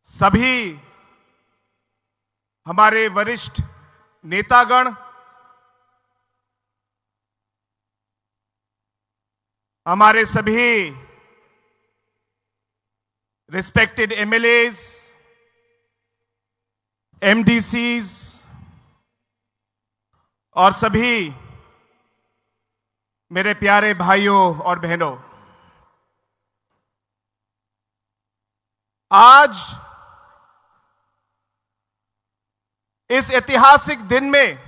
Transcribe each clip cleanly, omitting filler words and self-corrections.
सभी हमारे वरिष्ठ नेतागण, हमारे सभी रिस्पेक्टेड एमएलएज, एमडीसीज और सभी मेरे प्यारे भाइयों और बहनों, आज इस ऐतिहासिक दिन में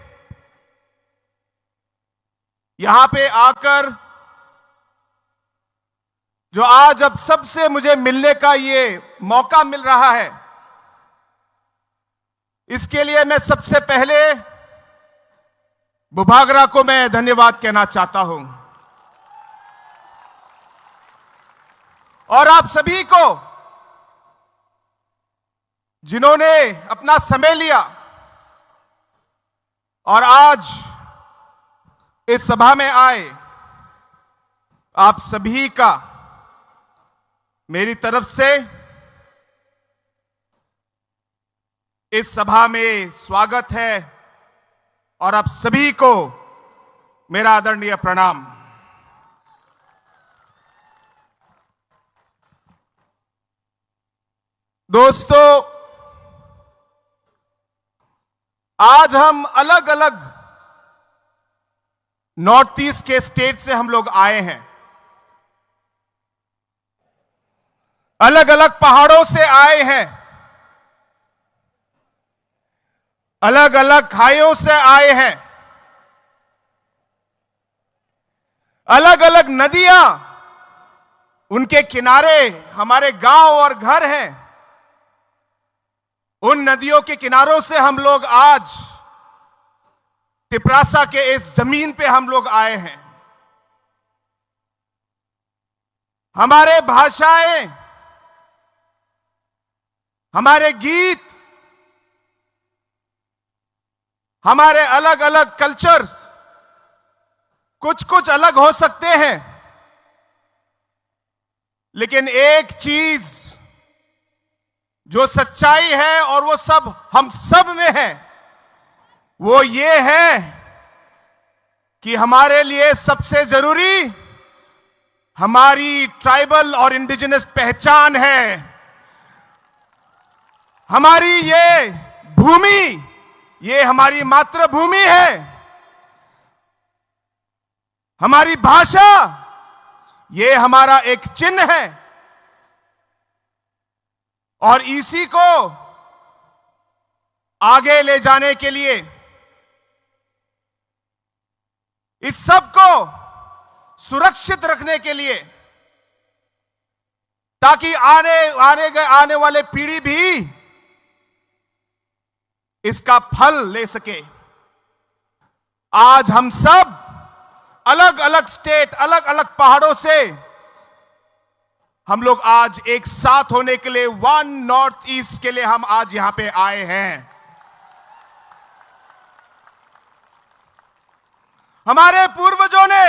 यहां पे आकर जो आज अब सबसे मुझे मिलने का ये मौका मिल रहा है, इसके लिए मैं सबसे पहले बुभागरा को मैं धन्यवाद कहना चाहता हूं और आप सभी को जिन्होंने अपना समय लिया और आज इस सभा में आए। आप सभी का मेरी तरफ से इस सभा में स्वागत है और आप सभी को मेरा आदरणीय प्रणाम। दोस्तों, आज हम अलग अलग नॉर्थ ईस्ट के स्टेट से हम लोग आए हैं, अलग अलग पहाड़ों से आए हैं, अलग अलग खाइयों से आए हैं, अलग अलग नदियां, उनके किनारे हमारे गांव और घर हैं। उन नदियों के किनारों से हम लोग आज तिपरासा के इस जमीन पे हम लोग आए हैं। हमारे भाषाएं, हमारे गीत, हमारे अलग अलग कल्चर्स कुछ कुछ अलग हो सकते हैं, लेकिन एक चीज जो सच्चाई है और वो सब हम सब में है, वो ये है कि हमारे लिए सबसे जरूरी हमारी ट्राइबल और इंडिजिनस पहचान है। हमारी ये भूमि, ये हमारी मातृभूमि है। हमारी भाषा, ये हमारा एक चिन्ह है और इसी को आगे ले जाने के लिए, इस सब को सुरक्षित रखने के लिए, ताकि आने वाले पीढ़ी भी इसका फल ले सके। आज हम सब अलग अलग स्टेट, अलग अलग पहाड़ों से हम लोग आज एक साथ होने के लिए, वन नॉर्थ ईस्ट के लिए हम आज यहां पे आए हैं। हमारे पूर्वजों ने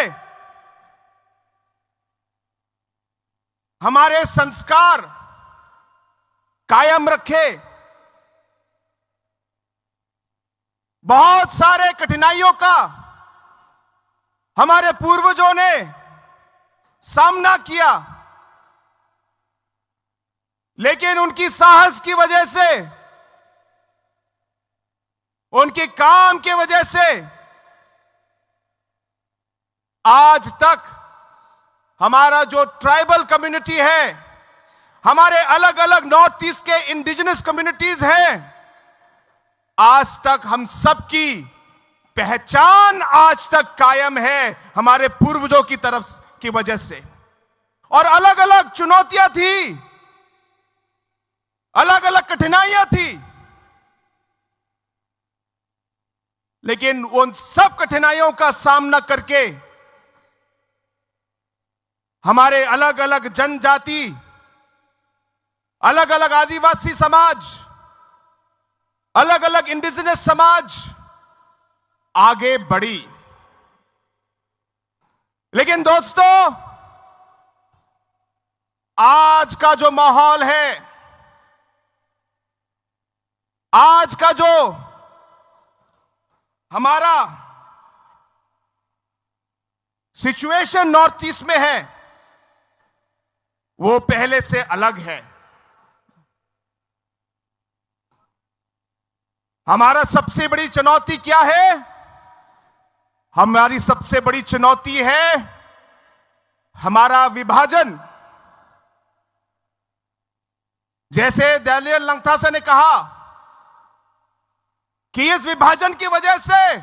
हमारे संस्कार कायम रखे, बहुत सारे कठिनाइयों का हमारे पूर्वजों ने सामना किया, लेकिन उनकी साहस की वजह से, उनके काम की वजह से आज तक हमारा जो ट्राइबल कम्युनिटी है, हमारे अलग अलग नॉर्थ ईस्ट के इंडिजिनस कम्युनिटीज हैं, आज तक हम सबकी पहचान आज तक कायम है हमारे पूर्वजों की तरफ की वजह से। और अलग अलग चुनौतियां थी, अलग अलग कठिनाइयां थी, लेकिन उन सब कठिनाइयों का सामना करके हमारे अलग अलग जनजाति, अलग अलग आदिवासी समाज, अलग अलग इंडिजिनस समाज आगे बढ़ी। लेकिन दोस्तों, आज का जो माहौल है, आज का जो हमारा सिचुएशन नॉर्थ ईस्ट में है वो पहले से अलग है। हमारा सबसे बड़ी चुनौती क्या है? हमारी सबसे बड़ी चुनौती है हमारा विभाजन। जैसे डैनियल लंगथासा ने कहा कि इस विभाजन की वजह से,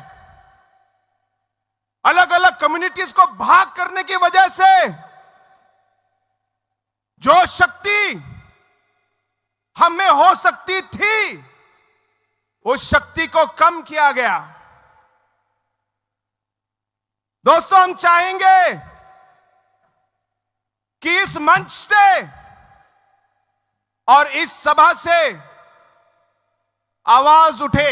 अलग अलग कम्युनिटीज को भाग करने की वजह से जो शक्ति हम में हो सकती थी उस शक्ति को कम किया गया। दोस्तों, हम चाहेंगे कि इस मंच से और इस सभा से आवाज उठे,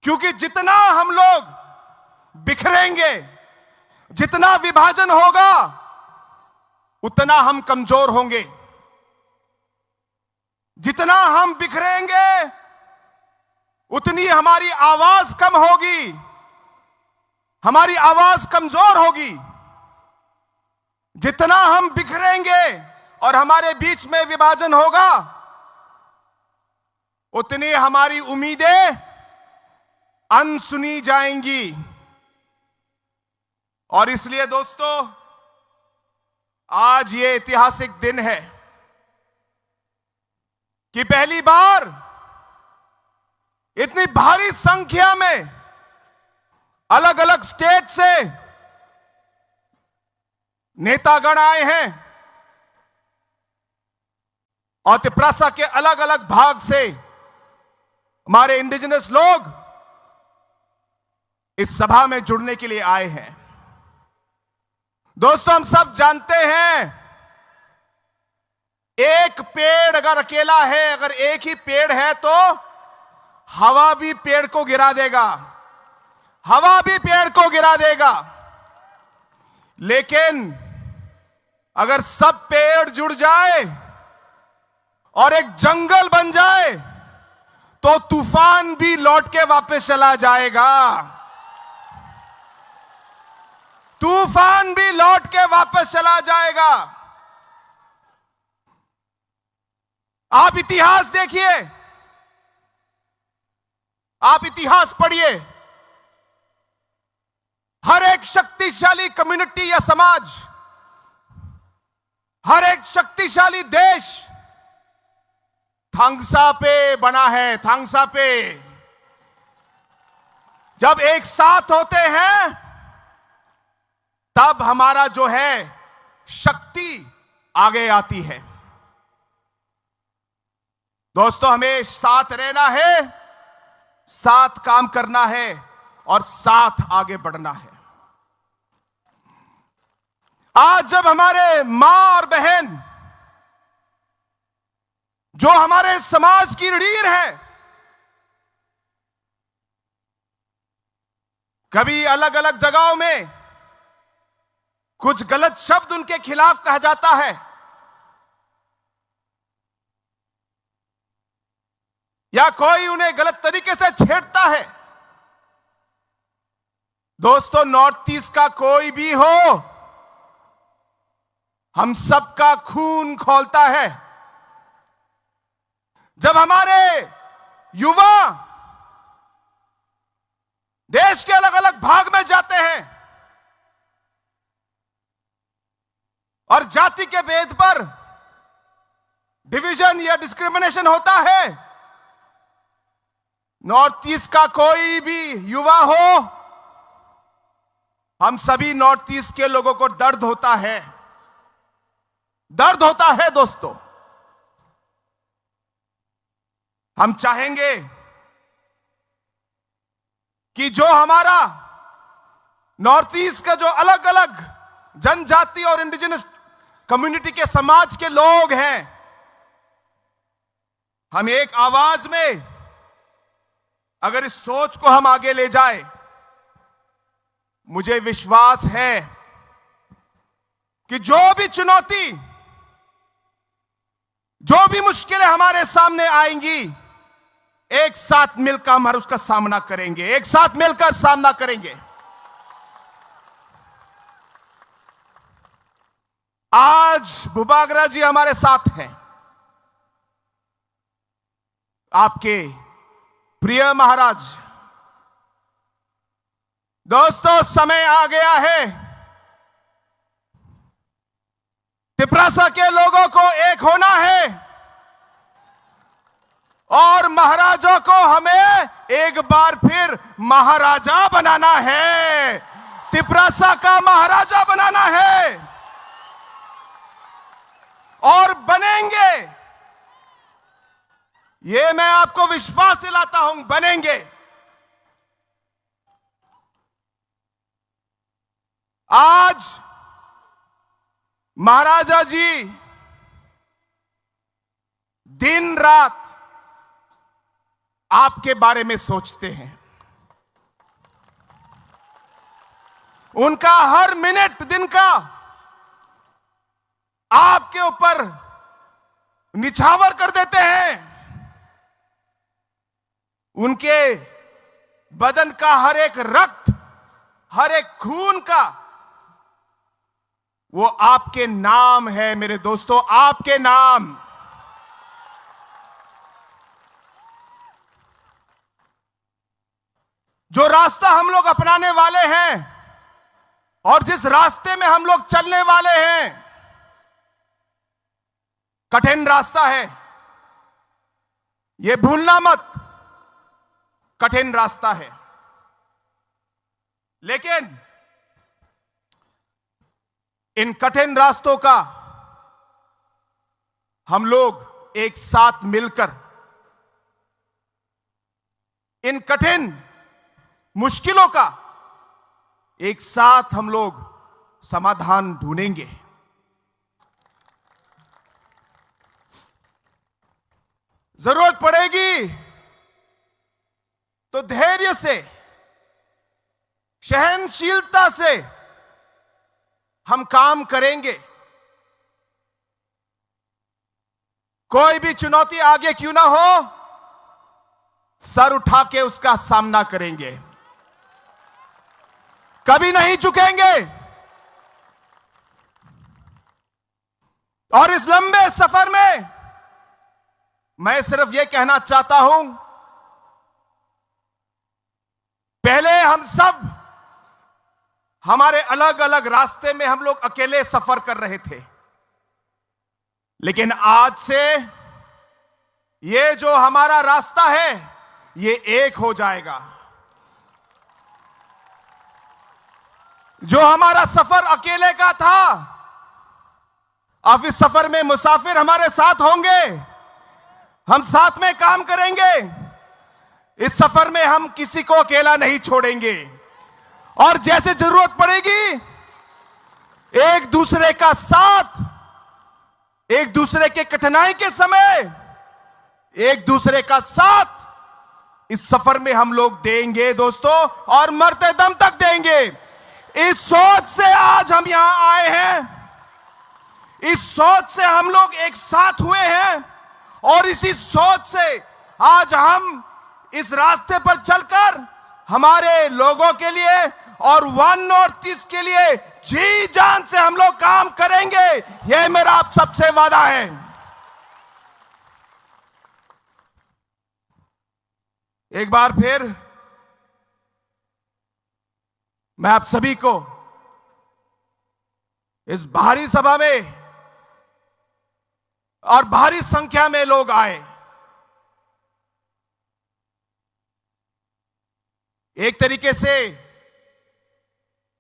क्योंकि जितना हम लोग बिखरेंगे, जितना विभाजन होगा, उतना हम कमजोर होंगे। जितना हम बिखरेंगे उतनी हमारी आवाज कम होगी, हमारी आवाज कमजोर होगी। जितना हम बिखरेंगे और हमारे बीच में विभाजन होगा, उतनी हमारी उम्मीदें अनसुनी जाएंगी। और इसलिए दोस्तों, आज ये ऐतिहासिक दिन है कि पहली बार इतनी भारी संख्या में अलग अलग स्टेट से नेतागण आए हैं और तिप्रासा के अलग अलग भाग से हमारे इंडिजिनस लोग इस सभा में जुड़ने के लिए आए हैं। दोस्तों, हम सब जानते हैं एक पेड़ अगर अकेला है, अगर एक ही पेड़ है तो हवा भी पेड़ को गिरा देगा, हवा भी पेड़ को गिरा देगा। लेकिन अगर सब पेड़ जुड़ जाए और एक जंगल बन जाए तो तूफान भी लौट के वापस चला जाएगा, तूफान भी लौट के वापस चला जाएगा। आप इतिहास देखिए, आप इतिहास पढ़िए। हर एक शक्तिशाली कम्युनिटी या समाज, हर एक शक्तिशाली देश थांगसा पे बना है। थांगसा पे जब एक साथ होते हैं तब हमारा जो है शक्ति आगे आती है। दोस्तों, हमें साथ रहना है, साथ काम करना है और साथ आगे बढ़ना है। आज जब हमारे मां और बहन, जो हमारे समाज की रीढ़ है, कभी अलग अलग जगहों में कुछ गलत शब्द उनके खिलाफ कहा जाता है या कोई उन्हें गलत तरीके से छेड़ता है। दोस्तों, नॉर्थ ईस्ट का कोई भी हो, हम सबका खून खौलता है। जब हमारे युवा देश के अलग अलग भाग में जाते हैं और जाति के भेद पर डिवीजन या डिस्क्रिमिनेशन होता है, नॉर्थ ईस्ट का कोई भी युवा हो, हम सभी नॉर्थ ईस्ट के लोगों को दर्द होता है, दर्द होता है। दोस्तों, हम चाहेंगे कि जो हमारा नॉर्थ ईस्ट का जो अलग अलग जनजाति और इंडिजिनस कम्युनिटी के समाज के लोग हैं, हम एक आवाज में अगर इस सोच को हम आगे ले जाए, मुझे विश्वास है कि जो भी चुनौती जो भी मुश्किलें हमारे सामने आएंगी, एक साथ मिलकर हम उसका सामना करेंगे, एक साथ मिलकर सामना करेंगे। आज बुबागरा जी हमारे साथ हैं, आपके प्रिय महाराज। दोस्तों, समय आ गया है तिपरासा के लोगों को एक होना है और महाराजा को हमें एक बार फिर महाराजा बनाना है, तिपरासा का महाराजा बनाना है और बनेंगे। ये मैं आपको विश्वास दिलाता हूं, बनेंगे। आज महाराजा जी दिन रात आपके बारे में सोचते हैं। उनका हर मिनट दिन का आपके ऊपर निछावर कर देते हैं। उनके बदन का हर एक रक्त, हर एक खून का वो आपके नाम है मेरे दोस्तों, आपके नाम। जो रास्ता हम लोग अपनाने वाले हैं और जिस रास्ते में हम लोग चलने वाले हैं, कठिन रास्ता है, यह भूलना मत, कठिन रास्ता है। लेकिन इन कठिन रास्तों का हम लोग एक साथ मिलकर इन कठिन मुश्किलों का एक साथ हम लोग समाधान ढूंढेंगे। जरूरत पड़ेगी तो धैर्य से, सहनशीलता से हम काम करेंगे। कोई भी चुनौती आगे क्यों ना हो, सर उठा के उसका सामना करेंगे, कभी नहीं झुकेंगे। और इस लंबे सफर में मैं सिर्फ यह कहना चाहता हूं, पहले हम सब हमारे अलग अलग रास्ते में हम लोग अकेले सफर कर रहे थे, लेकिन आज से ये जो हमारा रास्ता है ये एक हो जाएगा। जो हमारा सफर अकेले का था, अब इस सफर में मुसाफिर हमारे साथ होंगे, हम साथ में काम करेंगे। इस सफर में हम किसी को अकेला नहीं छोड़ेंगे और जैसे जरूरत पड़ेगी एक दूसरे का साथ, एक दूसरे के कठिनाई के समय एक दूसरे का साथ इस सफर में हम लोग देंगे दोस्तों, और मरते दम तक देंगे। इस सोच से आज हम यहां आए हैं, इस सोच से हम लोग एक साथ हुए हैं और इसी सोच से आज हम इस रास्ते पर चलकर हमारे लोगों के लिए और वन नॉर्थ ईस्ट के लिए जी जान से हम लोग काम करेंगे। यह मेरा आप सबसे वादा है। एक बार फिर मैं आप सभी को इस भारी सभा में और भारी संख्या में लोग आए, एक तरीके से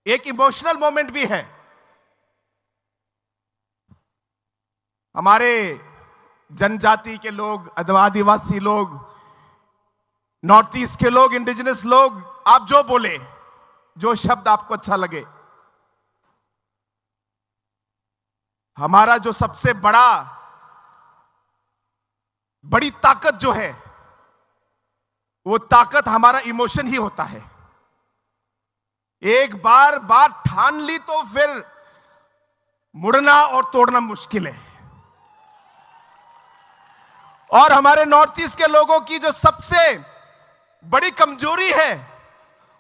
एक इमोशनल मोमेंट भी है। हमारे जनजाति के लोग, आदिवासी लोग, नॉर्थ ईस्ट के लोग, इंडिजिनस लोग, आप जो बोले, जो शब्द आपको अच्छा लगे, हमारा जो सबसे बड़ी ताकत जो है, वो ताकत हमारा इमोशन ही होता है। एक बार बात ठान ली तो फिर मुड़ना और तोड़ना मुश्किल है। और हमारे नॉर्थ ईस्ट के लोगों की जो सबसे बड़ी कमजोरी है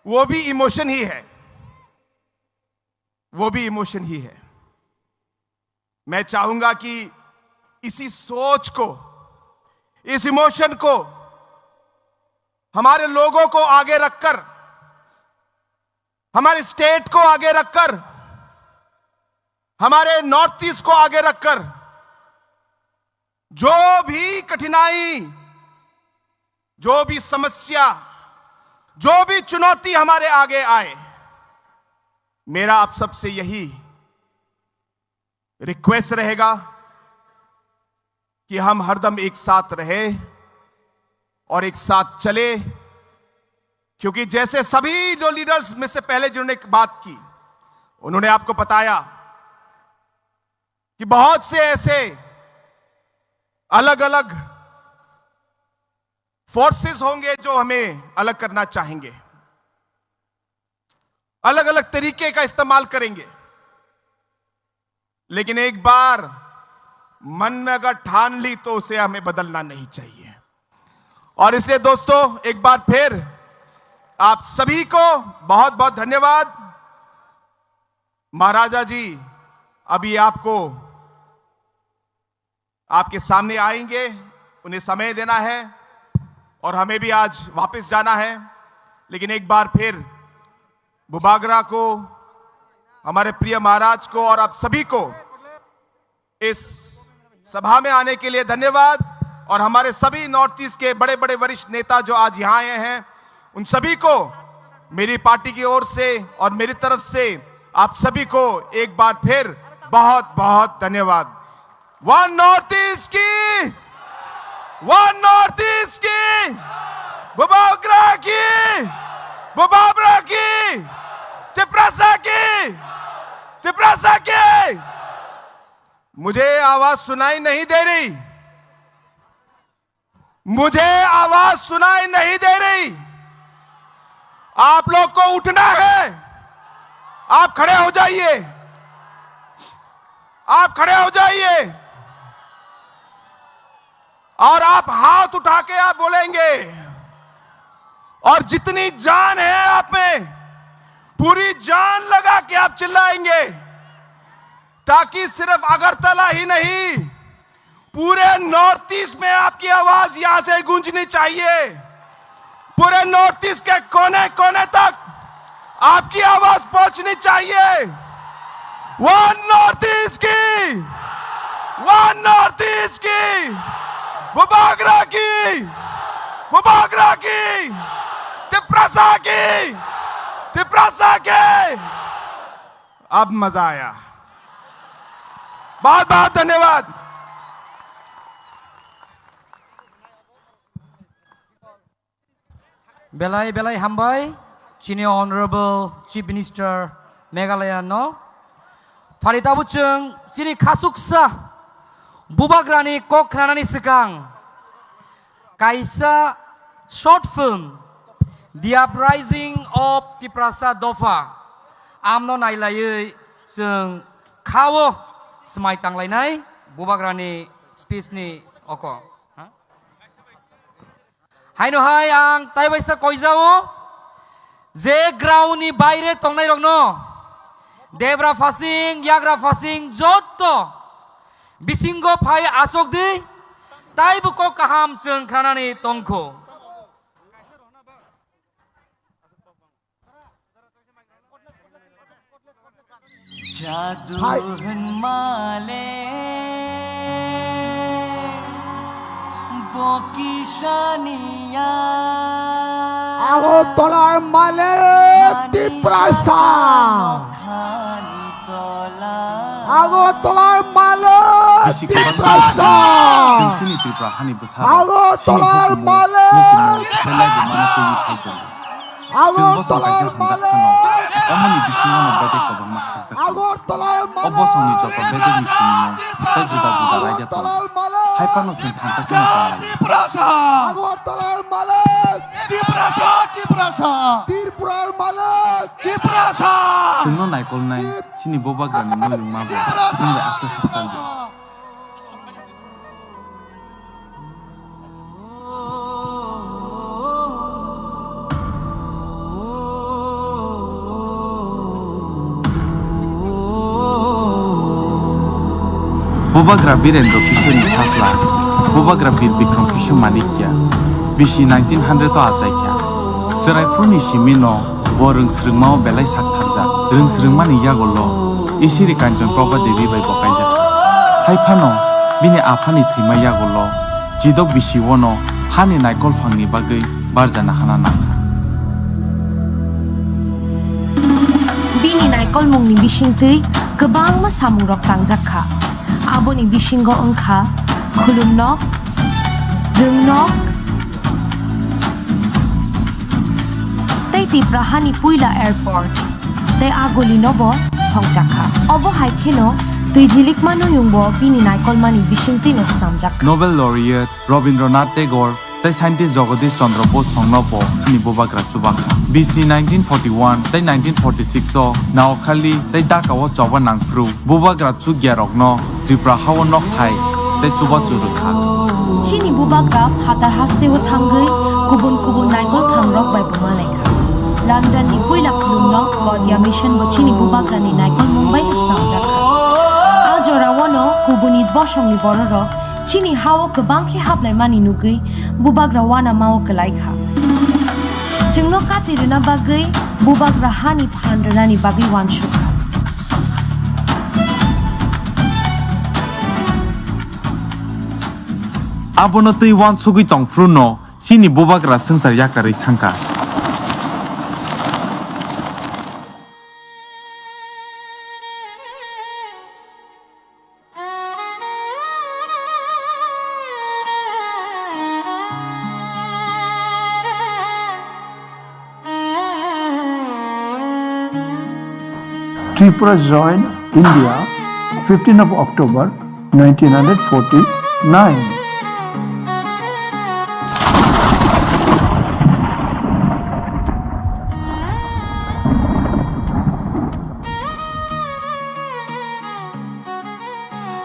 वो भी इमोशन ही है, वो भी इमोशन ही है। मैं चाहूंगा कि इसी सोच को, इस इमोशन को हमारे लोगों को आगे रखकर, हमारे स्टेट को आगे रखकर, हमारे नॉर्थ ईस्ट को आगे रखकर जो भी कठिनाई, जो भी समस्या, जो भी चुनौती हमारे आगे आए, मेरा आप सबसे यही रिक्वेस्ट रहेगा कि हम हरदम एक साथ रहे और एक साथ चले। क्योंकि जैसे सभी जो लीडर्स में से पहले जिन्होंने एक बात की, उन्होंने आपको बताया कि बहुत से ऐसे अलग अलग फोर्सेस होंगे जो हमें अलग करना चाहेंगे, अलग अलग तरीके का इस्तेमाल करेंगे, लेकिन एक बार मन में अगर ठान ली तो उसे हमें बदलना नहीं चाहिए। और इसलिए दोस्तों, एक बार फिर आप सभी को बहुत बहुत धन्यवाद। महाराजा जी अभी आपको आपके सामने आएंगे, उन्हें समय देना है और हमें भी आज वापस जाना है। लेकिन एक बार फिर बुबागरा को, हमारे प्रिय महाराज को और आप सभी को इस सभा में आने के लिए धन्यवाद। और हमारे सभी नॉर्थ ईस्ट के बड़े बड़े वरिष्ठ नेता जो आज यहां आए हैं, उन सभी को मेरी पार्टी की ओर से और मेरी तरफ से आप सभी को एक बार फिर बहुत बहुत धन्यवाद। वन नॉर्थ ईस्ट की, वन नॉर्थ ईस्ट की, बुबागरा की, बुबागरा की, तिपरासा की, तिपरासा की। मुझे आवाज सुनाई नहीं दे रही, मुझे आवाज सुनाई नहीं दे रही। आप लोग को उठना है, आप खड़े हो जाइए, आप खड़े हो जाइए और आप हाथ उठा के आप बोलेंगे और जितनी जान है आप में पूरी जान लगा के आप चिल्लाएंगे, ताकि सिर्फ अगरतला ही नहीं, पूरे नॉर्थ ईस्ट में आपकी आवाज यहां से गूंजनी चाहिए। पूरे नॉर्थ ईस्ट के कोने कोने तक आपकी आवाज पहुंचनी चाहिए। वन नॉर्थ ईस्ट की, वन नॉर्थ ईस्ट की, बुबागरा की, बुबागरा की, तिपरासा की, तिपरासा के। अब मजा आया, बहुत बहुत धन्यवाद। Belai belai hambai, Senior Honorable Chief Minister Meghalaya no. Farita buceng sini kasuksa bubagrani kokranani sekang. Kaisa short film The Uprising of Tiprasa Dofa. Amno nailai seng kawo semai tanglainai bubagrani speech ni oko. Haino hai ang taibaisa koizao je ground ni baire tongnai rokno devra fasing yagra fasing jotto bisingo phai asok di taibu ko kaham seng khanani tongko jadu male Bokishania Agotolar male Tiprasa Agotolar male Tiprasa Agotolar male Agotolar male Agotolar Agotolar Malek Tiprasa Tiprasa Tirpurar Malek Tiprasa Sino naikol nai sini bubagrani moyung mabo sini asal hapsan Bobagra Birendra Kishore ni sasla Bobagra Bir Bikram Kishore Manikya Bishi 1900 to achaikya Cherai phuni simino borung srungmao belai sak tharja rung srungmani yagolo Isiri Kanchon Prabha Devi bai bokaija Haifano bini aphani thima yagolo Jidok bisiwono hani naikol phangni bagai barjana hana nakha Bini naikol mungni bisingtui kebang masamung rok tangjakha aboni bisingo engkha khulumnok rüngnok tei tiprahani puila airport tei agoli nobo songjakha obo haikheno teijilik manuyungbo bini naikol mani bisingtui no snamjakha Nobel laureate Rabindranath Tagore tei scientist Jagadish Chandra Bose songnobo chini Bobagra chubakha BC 1941 tei 1946 o Naokhali tei Dhaka o choba nangfru Bobagra chu gyarokno Tripura hawo nok thai tei chuba churukha chini Bobagra phatar hastewo thangai kubun naikol thangrok bai bumalaikha London ni puila khulumnok Gaudiya mission bo chini Bobagra ni naikol Mumbai no snamjakha ajora wono kubuni dbosong ni bororok chini hawo kebangkhe hablai mani nugui Bobagra wana mawo kelaikha jengno katiruna bagai Bobagra hani phandrani bagai wansukha abono tei wan sugui tongfru no chini Bobagra sengsar yakarui thangka Tripura joined India 15 of October 1949.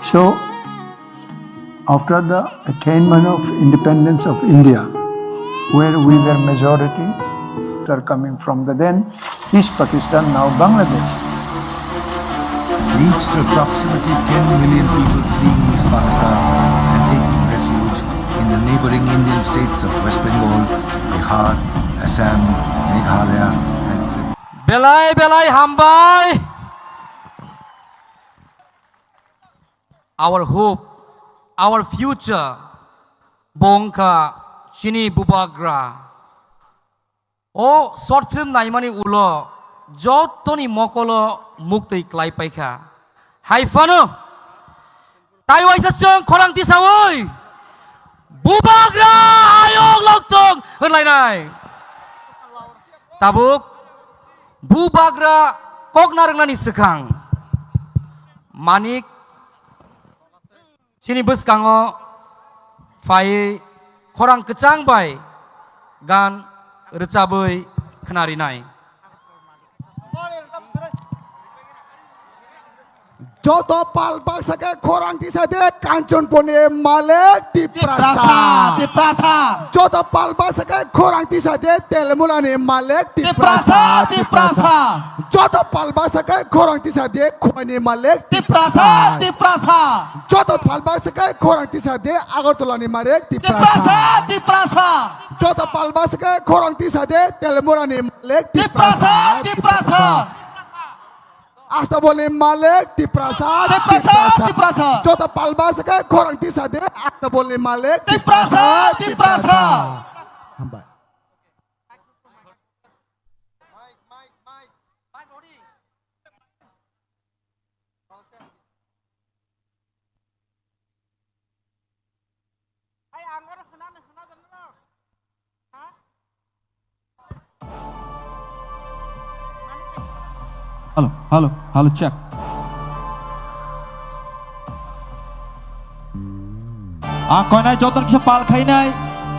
So, after the attainment of independence of India, where we were majority, are coming from the then East Pakistan, now Bangladesh. Leads to approximately 10 million people fleeing East Pakistan and taking refuge in the neighboring Indian states of West Bengal, Bihar, Assam, Meghalaya and Tripura. Belai hambai. Our hope, our future, bongka chini Bobagra. O short film naimani ulo jotoni mokolo mukti klai paikha. Haifano. Taiwai sachong khorang tisawoi. Bobagra ayok loktong henlai nai. Tabuk Bobagra kokna rengnani sekhang. Manik sini beskango fai khorang kecang bai gan recabai kenari nai. Joto palbak sake khorang tisade Kanchanpone Malek Tiprasa. Joto palbak sake khorang tisade Telemulani Malek Tiprasa. Joto palbak sake khorang tisade Khoni Malek Tiprasa. Joto palbak sake khorang tisade Agartalani Malek Tiprasa. Joto palbak sake khorang tisade Telemulani Malek Tiprasa. Asta boleh Malek Tiprasa. Jota palba sake khorang tisade asta boleh Malek Tiprasa. Hambai. Halo, check. Koi nai jotan kisah pal khai nai,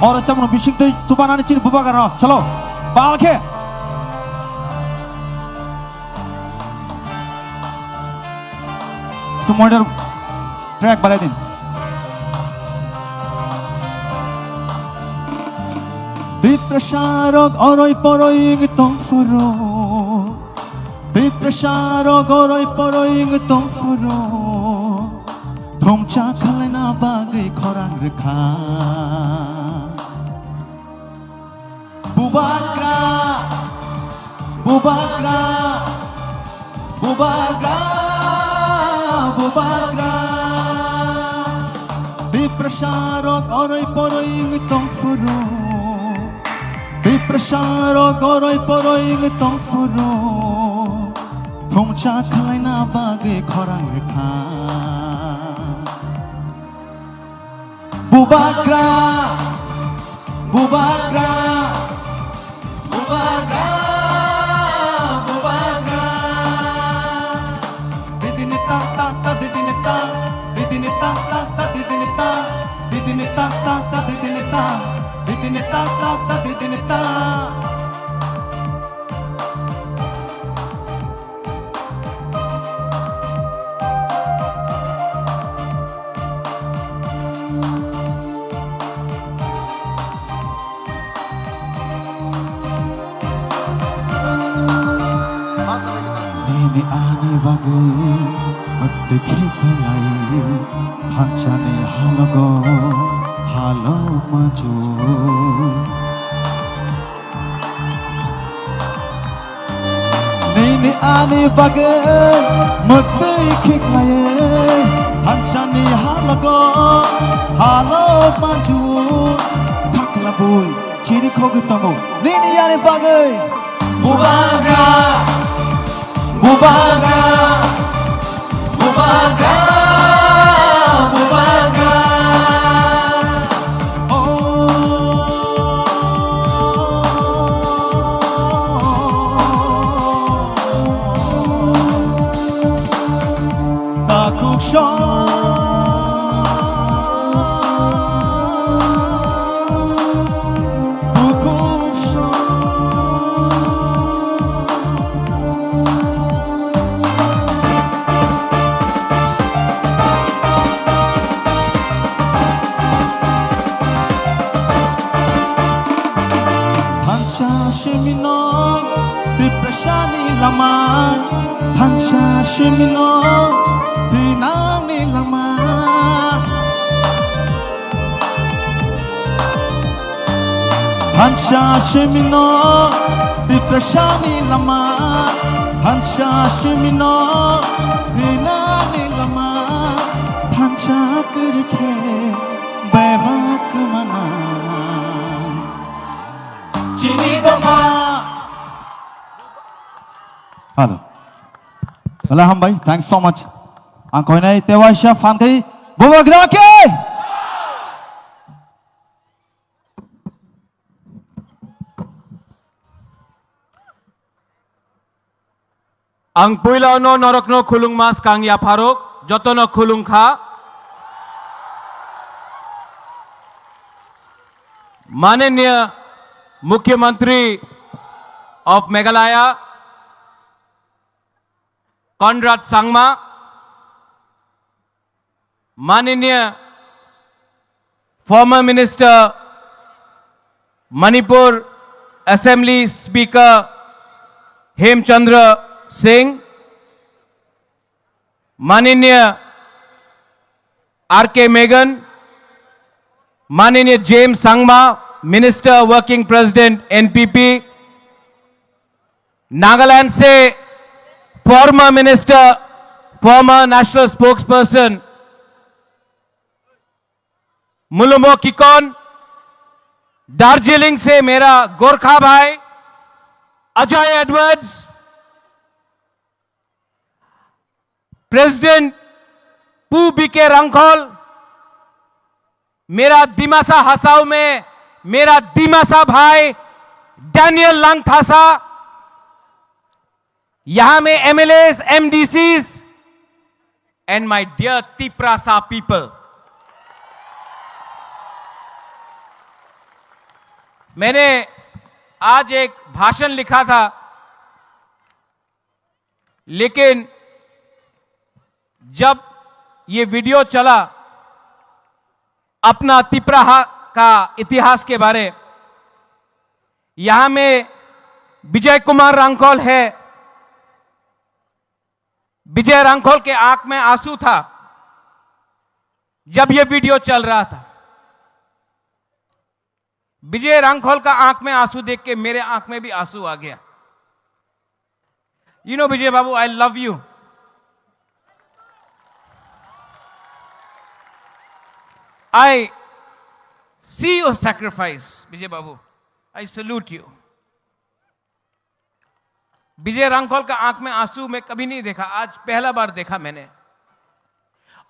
orang cakap bising tu cuba nani cini Bobagra no, chalo, pal khe. Tu monitor track balai din. Diprasarok oroi poroi ngitong furo. Diprasarok oroi poroi ngitong furo. थमचा खालायना बागै खरां रोखा बुबाग्रा बुबाग्रा बुबाग्रा बुबाग्रा Biprasarok oroy poroy ngitong furo Biprasarok oroy poroy ngitong furo Thongcha khalai na bagay khorang rekha Bubagra Bubagra Bubagra Bubagra Didinita ta ta didinita Didinita ta ta didinita Didinita ta ta didinita Didinita ta ta didinita Nini ani bagai Magdikhi kalai Hanchane halago Halo maju Nini ani bagai Magdikhi kalai Hanchane halago Halo maju Thakla boy Chiri khogu tamu Nini ani bagai Bubagra Bubagra Bubagra Bubagra Takuk lama Hancha shimino Dinani lama Hancha shimino Diprashani lama Hancha shimino Dinani lama Hancha kurikhe Bebak mana Chini dofa Hello. Alham bhai, thanks so much. Angkoi nai Tewasha fan kai Bubagra ke. Ang puila no norok no khulung mas kang ya pharok joto no khulung kha माननीय मुख्यमंत्री of Meghalaya Conrad Sangma, माननीय former Minister Manipur Assembly Speaker Hemchandra Singh, माननीय R.K. Megan, माननीय James Sangma, Minister Working President NPP, Nagaland से former minister former national spokesperson Mmhonlumo Kikon, Darjeeling से मेरा गोरखा भाई Ajay Edwards, president Pu BK Hrangkhawl, मेरा दिमासा हसाऊ में मेरा दिमासा भाई डैनियल लांगथासा, यहां में MLAs, MDCs and my dear Tiprasa people. मैंने आज एक भाषण लिखा था, लेकिन जब ये वीडियो चला अपना तिप्रा का इतिहास के बारे, यहां में विजय कुमार रांखोल है, विजय रांखोल के आंख में आंसू था जब ये वीडियो चल रहा था, विजय रांखोल का आंख में आंसू देख के मेरे आंख में भी आंसू आ गया। You know Vijay Babu, I love you. I see your sacrifice Vijay Babu, I salute you. Vijay Hrangkhawl का आंख में आंसू मैं कभी नहीं देखा, आज पहला बार देखा मैंने।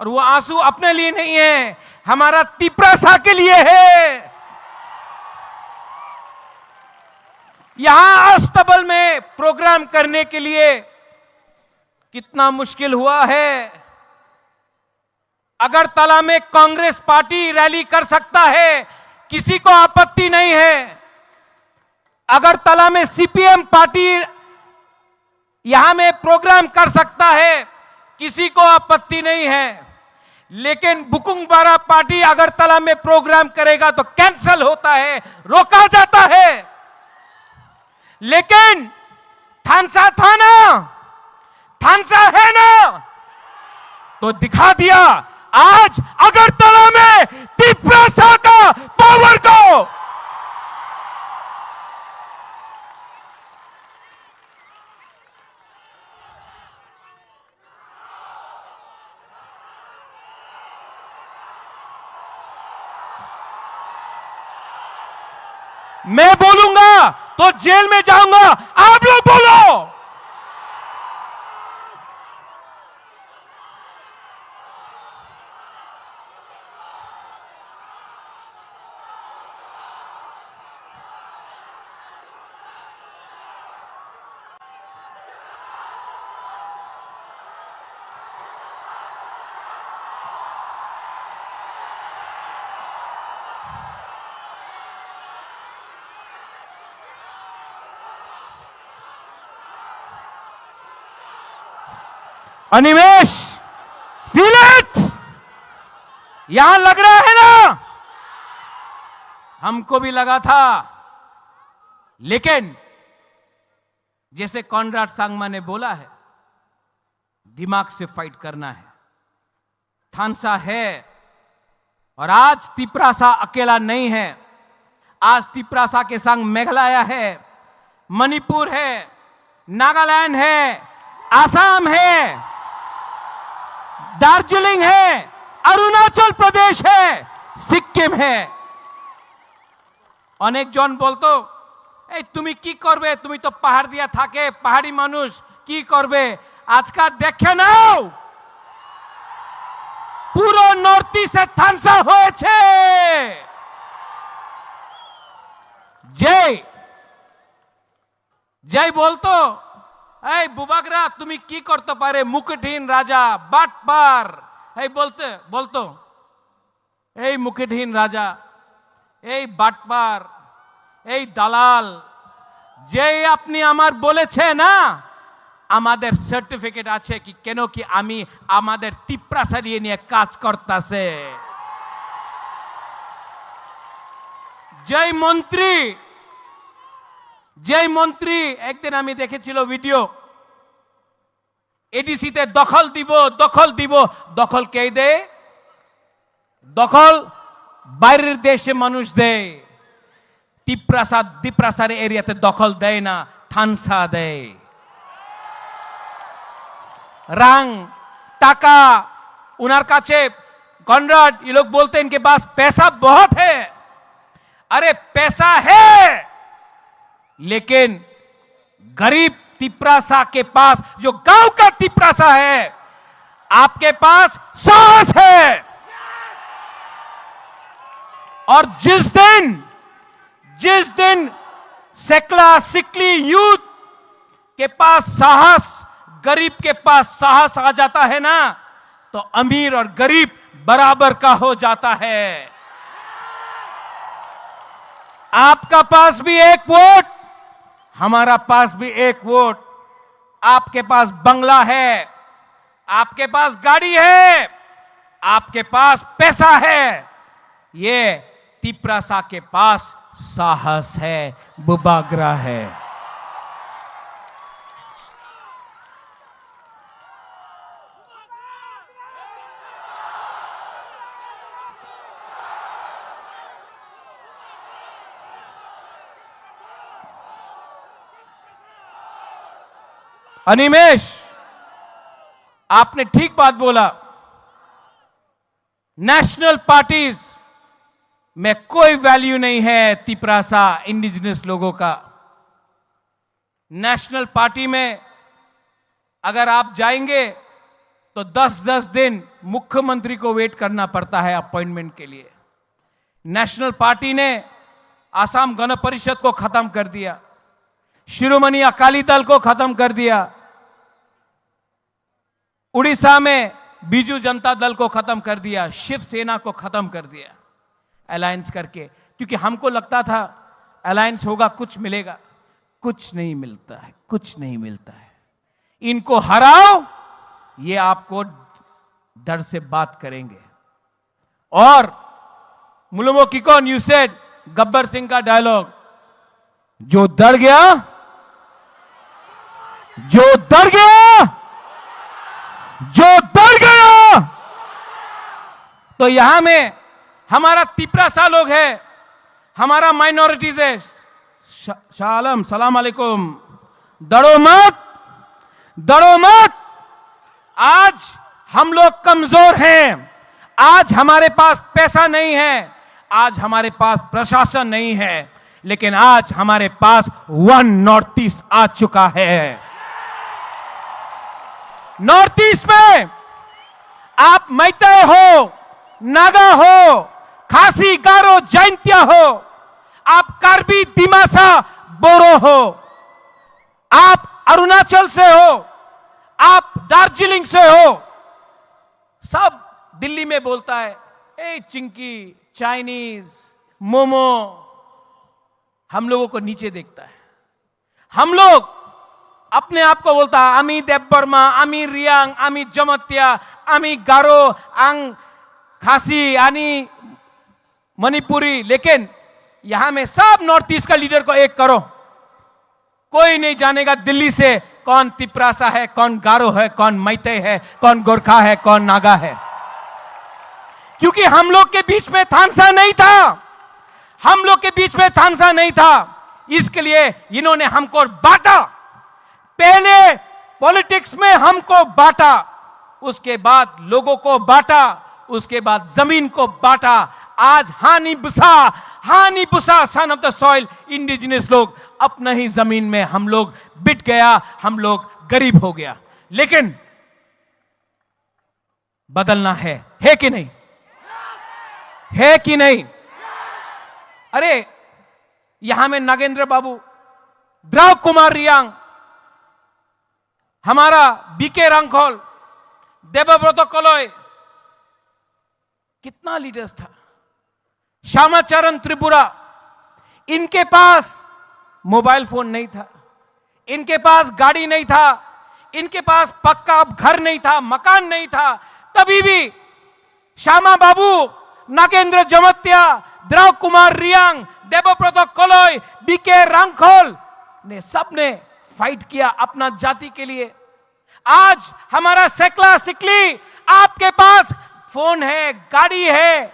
और वो आंसू अपने लिए नहीं है, हमारा तिपरासा के लिए है। यहां अस्तबल में प्रोग्राम करने के लिए कितना मुश्किल हुआ है। अगरतला में कांग्रेस पार्टी रैली कर सकता है, किसी को आपत्ति नहीं है। अगरतला में सीपीएम पार्टी यहां में प्रोग्राम कर सकता है, किसी को आपत्ति नहीं है। लेकिन बुकुंगबारा पार्टी अगरतला में प्रोग्राम करेगा तो कैंसिल होता है, रोका जाता है। लेकिन थानसा था ना, थानसा है ना, तो दिखा दिया आज अगरतला में तिपरासा का पावर को। मैं बोलूंगा तो जेल में जाऊंगा, आप लोग बोलो। अनिमेश, फील इट, यहां लग रहा है ना, हमको भी लगा था। लेकिन जैसे कॉनराड सांगमा ने बोला है, दिमाग से फाइट करना है। थानसा है और आज तिपरासा अकेला नहीं है। आज तिपरासा के संग मेघालय है, मणिपुर है, नागालैंड है, आसाम है, दार्जिलिंग है, अरुणाचल प्रदेश है, सिक्किम है। अनेक जन बोलतो ए तुमी की करबे, तुमी तो पहाड़ दिया थाके, पहाड़ी मानुष की करबे। आज का देखे नाओ पुरो नॉर्थ ईस्ट थानसा হয়েছে। जय जय बोलतो এই বুবাগরা তুমি কি করতে পারে, মুকুটহীন রাজা, বাটপার, এই বলতো এই মুকুটহীন রাজা, এই বাটপার, এই দালাল, যে আপনি আমার বলেছে না আমাদের সার্টিফিকেট আছে কি কেন কি আমি আমাদের তিপরাসা নিয়ে কাজ করতেছে। যেই মন্ত্রী একদিন আমি দেখেছিল ভিডিও, এডিসিতে দখল দিব, দখল কে দেয়? দখল বাইরের দেশে মানুষ দেয়। তিপরাসার এরিয়াতে দখল দেয় না, থানসা দেয়। রাং টাকা उनर काचे कॉनराड, ये लोग बोलते हैं इनके पास पैसा बहुत है। अरे पैसा है, लेकिन गरीब तिपरासा के पास, जो गांव का तिपरासा है, आपके पास साहस है। और जिस दिन सेकला सिकली यूथ के पास साहस, गरीब के पास साहस आ जाता है ना, तो अमीर और गरीब बराबर का हो जाता है। आपका पास भी एक वोट, हमारा पास भी एक वोट। आपके पास बंगला है, आपके पास गाड़ी है, आपके पास पैसा है, ये तिपरासा के पास साहस है, बुबागरा है। अनिमेश, आपने ठीक बात बोला। नेशनल पार्टीज में कोई वैल्यू नहीं है तिपरासा इंडिजिनस लोगों का। नेशनल पार्टी में अगर आप जाएंगे तो 10-10 दिन मुख्यमंत्री को वेट करना पड़ता है अपॉइंटमेंट के लिए। नेशनल पार्टी ने आसाम गण परिषद को खत्म कर दिया, शिरोमणि अकाली दल को खत्म कर दिया, उड़ीसा में बीजू जनता दल को खत्म कर दिया, शिवसेना को खत्म कर दिया अलायंस करके, क्योंकि हमको लगता था अलायंस होगा कुछ मिलेगा। कुछ नहीं मिलता है, कुछ नहीं मिलता है। इनको हराओ, ये आपको डर से बात करेंगे। और मुलुमो किको न्यू सेड, गब्बर सिंह का डायलॉग, जो डर गया, जो डर गया, जो डर गया। तो यहां में हमारा तिपरासा लोग है, हमारा माइनॉरिटीज है। शालम सलाम अलैकुम, डरो मत, डरो मत। आज हम लोग कमजोर हैं, आज हमारे पास पैसा नहीं है, आज हमारे पास प्रशासन नहीं है, लेकिन आज हमारे पास वन नॉर्थ ईस्ट आ चुका है। नॉर्थ ईस्ट में आप मैतेई हो, नागा हो, खासी, गारो, जैंतिया हो, आप कार्बी, दिमासा, बोरो हो, आप अरुणाचल से हो, आप दार्जिलिंग से हो, सब दिल्ली में बोलता है ए चिंकी, चाइनीज, मोमो। हम लोगों को नीचे देखता है। हम लोग अपने आप को बोलता है आमी देवबर्मा, आमी रियांग, आमी जमत्या, आमी गारो, आंग खासी, आनी मणिपुरी। लेकिन यहां में सब नॉर्थ ईस्ट का लीडर को एक करो, कोई नहीं जानेगा दिल्ली से कौन तिपरासा है, कौन गारो है, कौन मैतेई है, कौन गोरखा है, कौन नागा है। क्योंकि हम लोग के बीच में थानसा नहीं था, हम लोग के बीच में थानसा नहीं था। इसके लिए इन्होंने हमको बांटा। पहले पॉलिटिक्स में हमको बांटा, उसके बाद लोगों को बांटा, उसके बाद जमीन को बांटा। आज हानि बुसा son of the soil indigenous लोग अपना ही जमीन में हम लोग बिट गया, हम लोग गरीब हो गया। लेकिन बदलना है कि नहीं? है कि नहीं? अरे यहां में नागेंद्र बाबू, द्रव कुमार रियांग, हमारा बीके रांखोल, देवव्रत कलोय, कितना लीडर्स था, श्यामाचरण त्रिपुरा। इनके पास मोबाइल फोन नहीं था, इनके पास गाड़ी नहीं था, इनके पास पक्का घर नहीं था, मकान नहीं था। तभी भी श्यामा बाबू, नागेंद्र जमत्या, द्रव कुमार रियांग, देवव्रत कलोय, बीके रांखोल ने सबने फाइट किया अपना जाति के लिए। आज हमारा सेकला सिकली, आपके पास फोन है, गाड़ी है,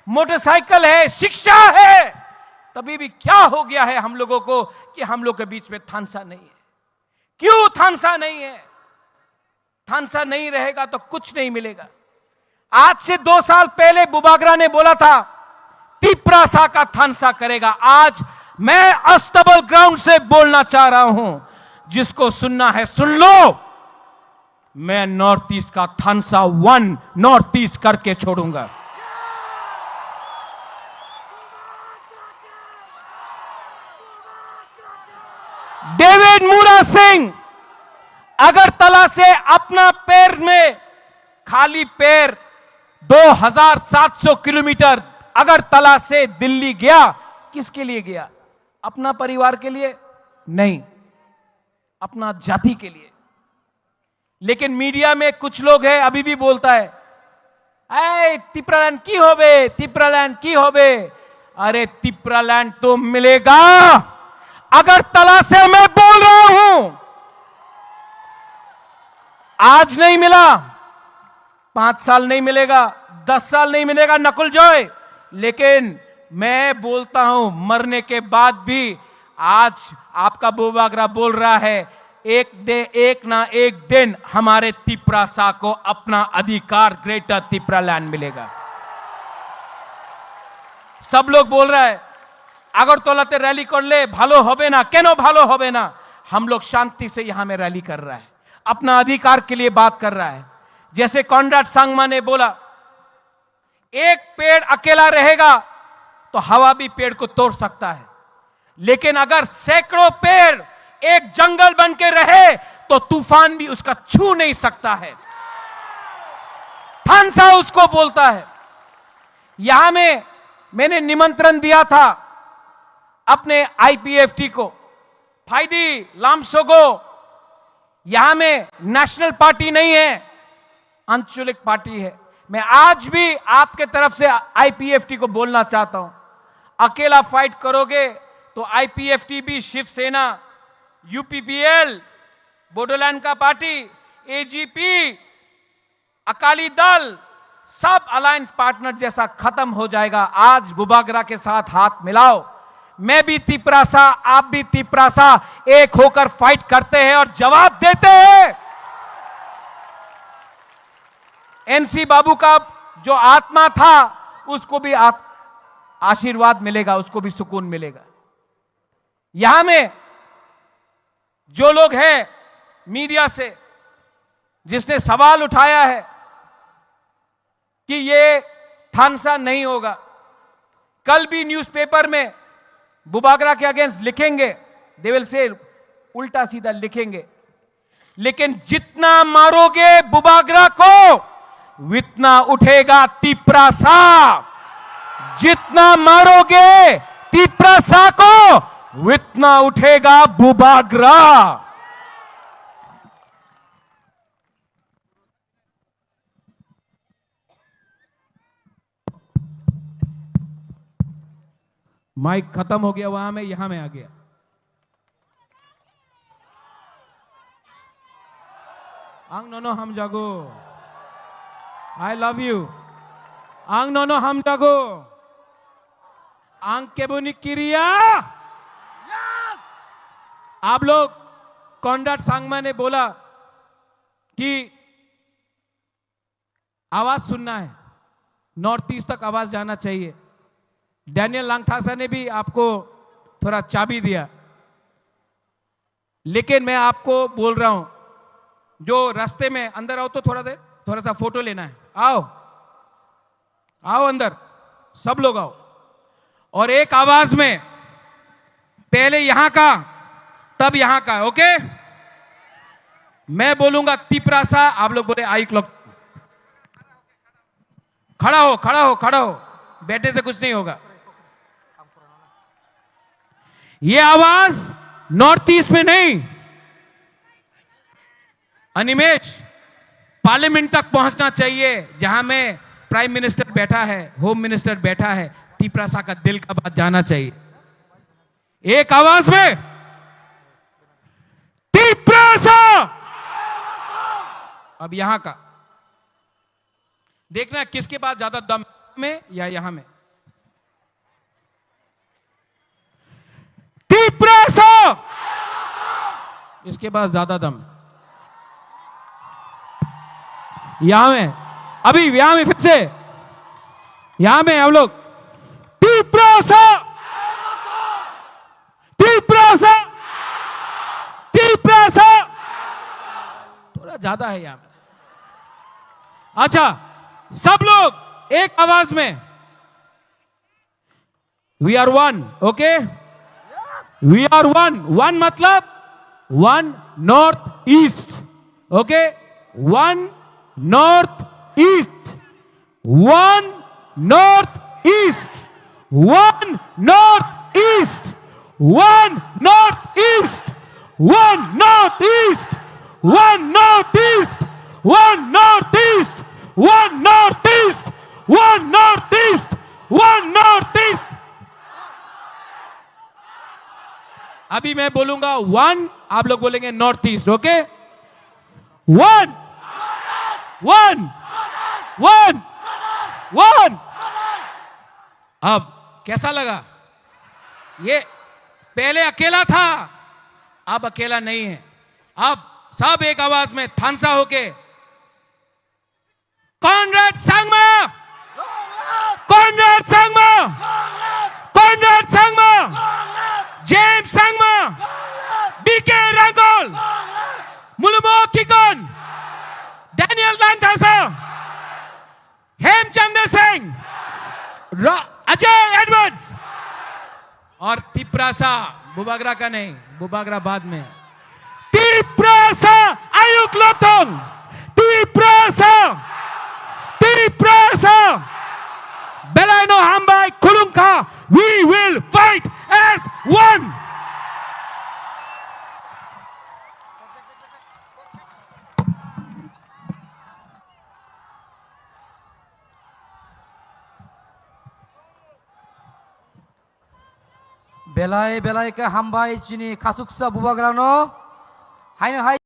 मोटरसाइकिल है, शिक्षा है, तभी भी क्या हो गया है हम लोगों को कि हम लोग के बीच में थानसा नहीं है। क्यों थानसा नहीं है? थानसा नहीं रहेगा तो कुछ नहीं मिलेगा। आज से 2 साल पहले बुबागरा ने बोला था तिपरासा का थानसा करेगा। आज मैं अस्तबल ग्राउंड से बोलना चाह रहा हूं, जिसको सुनना है सुन लो। मैं नॉर्थ ईस्ट का थानसा वन नॉर्थ ईस्ट करके छोड़ूंगा। डेविड मूरा सिंह अगरतला से अपना पैर में खाली पैर 2700 किलोमीटर अगरतला से दिल्ली गया। किसके लिए गया? अपना परिवार के लिए नहीं, अपना जाति के लिए। लेकिन मीडिया में कुछ लोग हैं अभी भी बोलता है ऐ तिपरालैंड की होबे, तिपरालैंड की होबे। अरे तिपरालैंड तो मिलेगा। अगरतला से मैं बोल रहा हूं, आज नहीं मिला, 5 साल नहीं मिलेगा, 10 साल नहीं मिलेगा नकुल जॉय, लेकिन मैं बोलता हूं मरने के बाद भी। आज आपका बुबागरा बोल रहा है एक ना एक दिन हमारे तिपरासा को अपना अधिकार ग्रेटर तिपरा लैंड मिलेगा। सब लोग बोल रहा है আগরতলাতে रैली कर ले भालो होबे ना, केनो भालो होबे ना। हम लोग शांति से यहां में रैली कर रहा है, अपना अधिकार के लिए बात कर रहा है। जैसे कॉनराड सांगमा ने बोला, एक पेड़ अकेला रहेगा तो हवा भी पेड़ को तोड़ सकता है, लेकिन अगर सैकड़ों पेड़ एक जंगल बन के रहे तो तूफान भी उसका छू नहीं सकता है। थानसा उसको बोलता है। यहां में मैंने निमंत्रण दिया था अपने आईपीएफटी को, फाइदी लामसोगो। यहां में नेशनल पार्टी नहीं है, आंचलिक पार्टी है। मैं आज भी आपके तरफ से आईपीएफटी को बोलना चाहता हूं, अकेला फाइट करोगे तो आईपीएफटी भी, शिवसेना, यूपीपीएल, बोडोलैंड का पार्टी, एजीपी, अकाली दल, सब अलायंस पार्टनर जैसा खत्म हो जाएगा। आज बुबागरा के साथ हाथ मिलाओ। मैं भी तिपरासा, आप भी तिपरासा, एक होकर फाइट करते हैं और जवाब देते हैं। एनसी बाबू का जो आत्मा था उसको भी आशीर्वाद मिलेगा, उसको भी सुकून मिलेगा। यहां में जो लोग हैं मीडिया से, जिसने सवाल उठाया है कि ये थानसा नहीं होगा, कल भी न्यूज़पेपर में बुबागरा के अगेंस्ट लिखेंगे, दे विल से उल्टा सीधा लिखेंगे, लेकिन जितना मारोगे बुबागरा को उतना उठेगा तिपरासा। जितना मारोगे तिपरासा को उतना उठेगा बुबागरा। माइक खत्म हो गया वहां में, यहां में आ गया। आंग नोनो हम जागो, आई लव यू। आंग नोनो हम जागो, आंग केबुनी किरिया। आप लोग, कॉनराड सांगमा ने बोला कि आवाज सुनना है, नॉर्थ ईस्ट तक आवाज जाना चाहिए। डैनियल लांगथासा ने भी आपको थोड़ा चाबी दिया, लेकिन मैं आपको बोल रहा हूं, जो रास्ते में अंदर आओ तो थोड़ा देर, थोड़ा सा फोटो लेना है। आओ आओ अंदर, सब लोग आओ, और एक आवाज में, पहले यहां का तब यहां का, ओके? मैं बोलूंगा तिपरासा, आप लोग बोले आई क्लॉक। खड़ा हो, खड़ा हो, खड़ा हो, बैठे से कुछ नहीं होगा। ये आवाज नॉर्थ ईस्ट में नहीं, अनिमेश, पार्लियामेंट तक पहुंचना चाहिए, जहां में प्राइम मिनिस्टर बैठा है, होम मिनिस्टर बैठा है। तिपरासा का दिल का बात जाना चाहिए, एक आवाज में तिपरासा। अब यहां का देखना किसके पास ज्यादा दम में, या यहां में। तिपरासा, इसके पास ज्यादा दम। यहां में, अभी यहां में, फिर से यहां में हम लोग, तिपरासा, तिपरासा, तिपरासा। थोड़ा ज्यादा है यहां में। अच्छा, सब लोग एक आवाज में, we are one, okay? We are one. One मतलब one north east, okay? One north east, one north east, one north east, one north east, one north east, one north east, one north east, one north east, one north east, one north east. अभी मैं बोलूंगा one, आप लोग बोलेंगे north east, okay? One, one, one, one. अब कैसा लगा? ये पहले अकेला था, अब अकेला नहीं है, अब सब एक आवाज में थानसा होके Conrad Sangma, Conrad Sangma, Conrad Sangma, James Sangma, BK Hrangkhawl, Mmhonlumo Kikon, Daniel Langthasa, Hemchandra Singh, Ajay Edwards और तिप्रासा। बुबागरा का नहीं, बुबागरा बाद में। तिप्रासा आयुक लोथोंग, तिप्रासा, तिप्रासा बेलायनो हामबाय खुलुमखा। We will fight as one. बेलाय बेलाय के हामबाय चिनी खासुकसा बुबाग्रानो हाय हाय